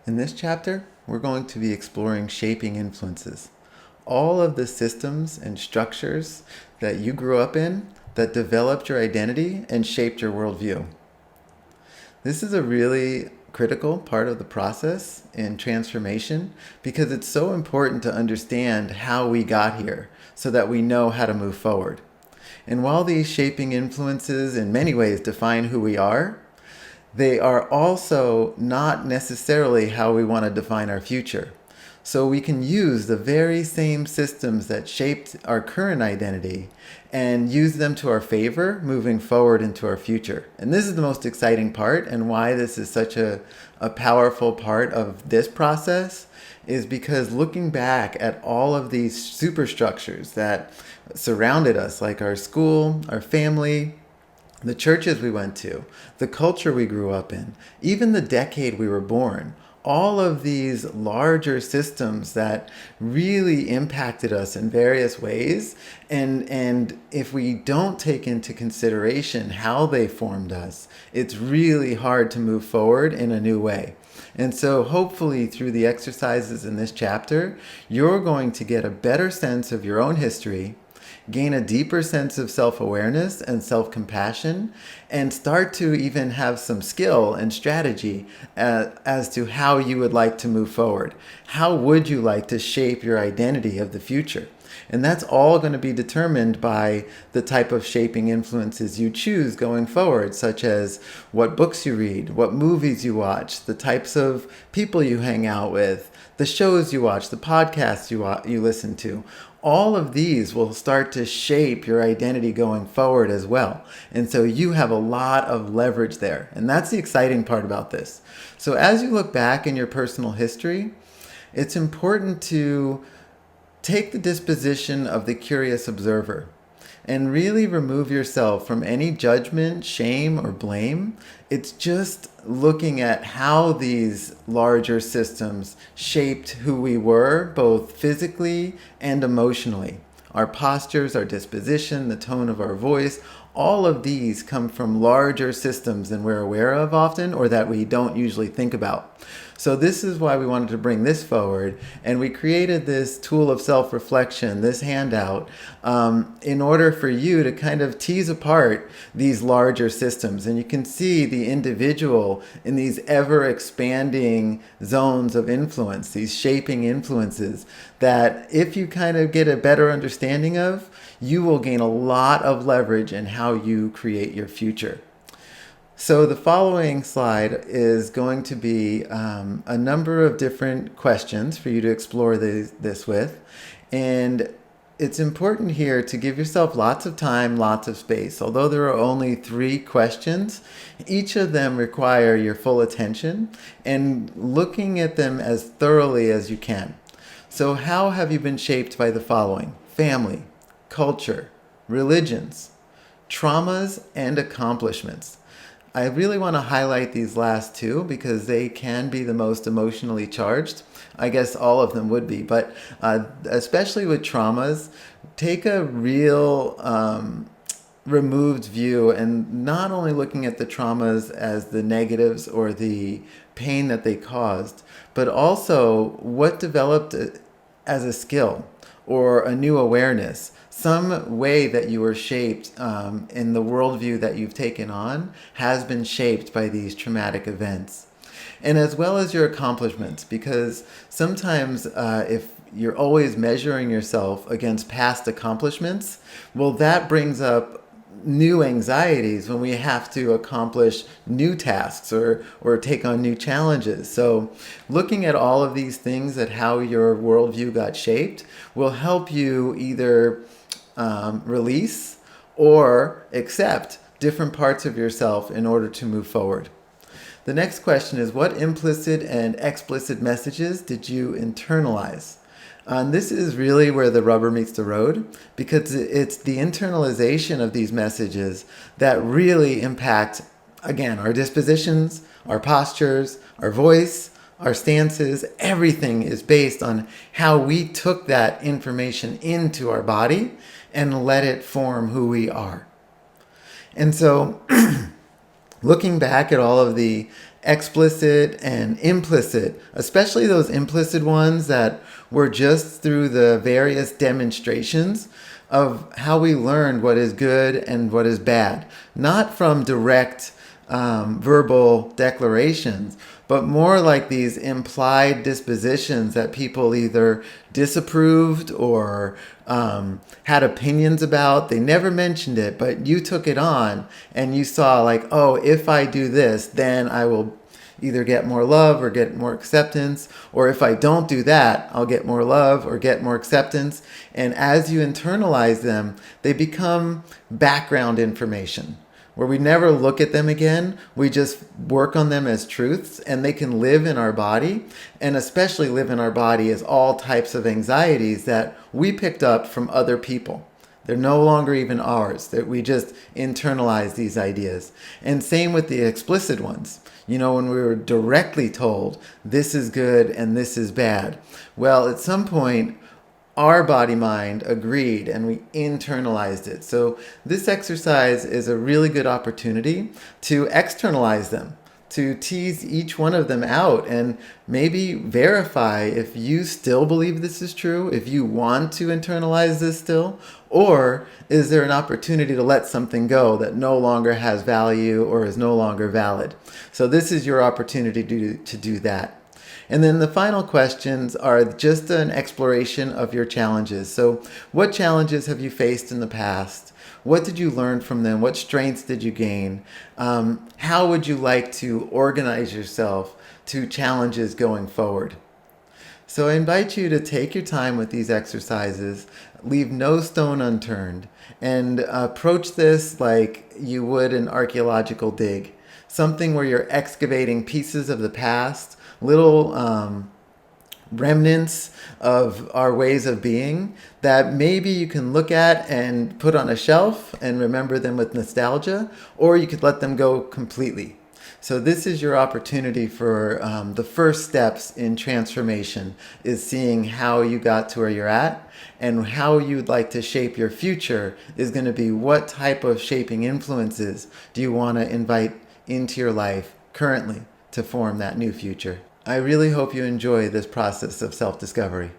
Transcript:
In this chapter, we're going to be exploring shaping influences. All of the systems and structures that you grew up in that developed your identity and shaped your worldview. This is a really critical part of the process in transformation because it's so important to understand how we got here so that we know how to move forward. And while these shaping influences in many ways define who we are, they are also not necessarily how we want to define our future. So we can use the very same systems that shaped our current identity and use them to our favor moving forward into our future. And this is the most exciting part, and why this is such a powerful part of this process is because looking back at all of these superstructures that surrounded us, like our school, our family, the churches we went to, the culture we grew up in, even the decade we were born, all of these larger systems that really impacted us in various ways. And if we don't take into consideration how they formed us, it's really hard to move forward in a new way. And so hopefully through the exercises in this chapter, you're going to get a better sense of your own history, gain a deeper sense of self-awareness and self-compassion, and start to even have some skill and strategy as to how you would like to move forward. How would you like to shape your identity of the future? And that's all going to be determined by the type of shaping influences you choose going forward, such as what books you read, what movies you watch, the types of people you hang out with, the shows you watch, the podcasts you listen to. All of these will start to shape your identity going forward as well. And so you have a lot of leverage there. And that's the exciting part about this. So as you look back in your personal history, it's important to take the disposition of the curious observer and really remove yourself from any judgment, shame, or blame. It's just looking at how these larger systems shaped who we were, both physically and emotionally. Our postures, our disposition, the tone of our voice, all of these come from larger systems than we're aware of often, or that we don't usually think about. So this is why we wanted to bring this forward, and we created this tool of self-reflection, this handout, in order for you to kind of tease apart these larger systems. And you can see the individual in these ever-expanding zones of influence, these shaping influences, that if you kind of get a better understanding of, you will gain a lot of leverage in how you create your future. So the following slide is going to be a number of different questions for you to explore this with. And it's important here to give yourself lots of time, lots of space. Although there are only 3 questions, each of them require your full attention and looking at them as thoroughly as you can. So how have you been shaped by the following? Family, culture, religions, traumas, and accomplishments. I really want to highlight these last 2 because they can be the most emotionally charged. I guess all of them would be, but especially with traumas, take a real removed view and not only looking at the traumas as the negatives or the pain that they caused, but also what developed as a skill or a new awareness, some way that you were shaped in the worldview that you've taken on has been shaped by these traumatic events. And as well as your accomplishments, because sometimes if you're always measuring yourself against past accomplishments, well, that brings up new anxieties when we have to accomplish new tasks or take on new challenges. So looking at all of these things at how your worldview got shaped will help you either release or accept different parts of yourself in order to move forward. The next question is, what implicit and explicit messages did you internalize? And this is really where the rubber meets the road, because it's the internalization of these messages that really impact, again, our dispositions, our postures, our voice, our stances. Everything is based on how we took that information into our body and let it form who we are. And so Looking back at all of the explicit and implicit, especially those implicit ones that were just through the various demonstrations of how we learned what is good and what is bad, not from direct verbal declarations, but more like these implied dispositions that people either disapproved or had opinions about. They never mentioned it, but you took it on and you saw, like, oh, if I do this, then I will either get more love or get more acceptance, or if I don't do that, I'll get more love or get more acceptance. And as you internalize them, they become background information where we never look at them again. We just work on them as truths, and they can live in our body, and especially live in our body as all types of anxieties that we picked up from other people. They're no longer even ours, that we just internalize these ideas. And same with the explicit ones. You know, when we were directly told this is good and this is bad. Well, at some point, our body mind agreed and we internalized it. So this exercise is a really good opportunity to externalize them, to tease each one of them out and maybe verify if you still believe this is true, if you want to internalize this still, or is there an opportunity to let something go that no longer has value or is no longer valid. So this is your opportunity to do that. And then the final questions are just an exploration of your challenges. So what challenges have you faced in the past? What did you learn from them? What strengths did you gain? How would you like to organize yourself to challenges going forward? So I invite you to take your time with these exercises, leave no stone unturned, and approach this like you would an archaeological dig. Something where you're excavating pieces of the past, little remnants of our ways of being that maybe you can look at and put on a shelf and remember them with nostalgia, or you could let them go completely. So this is your opportunity for the first steps in transformation, is seeing how you got to where you're at, and how you'd like to shape your future is going to be what type of shaping influences do you want to invite into your life currently to form that new future. I really hope you enjoy this process of self-discovery.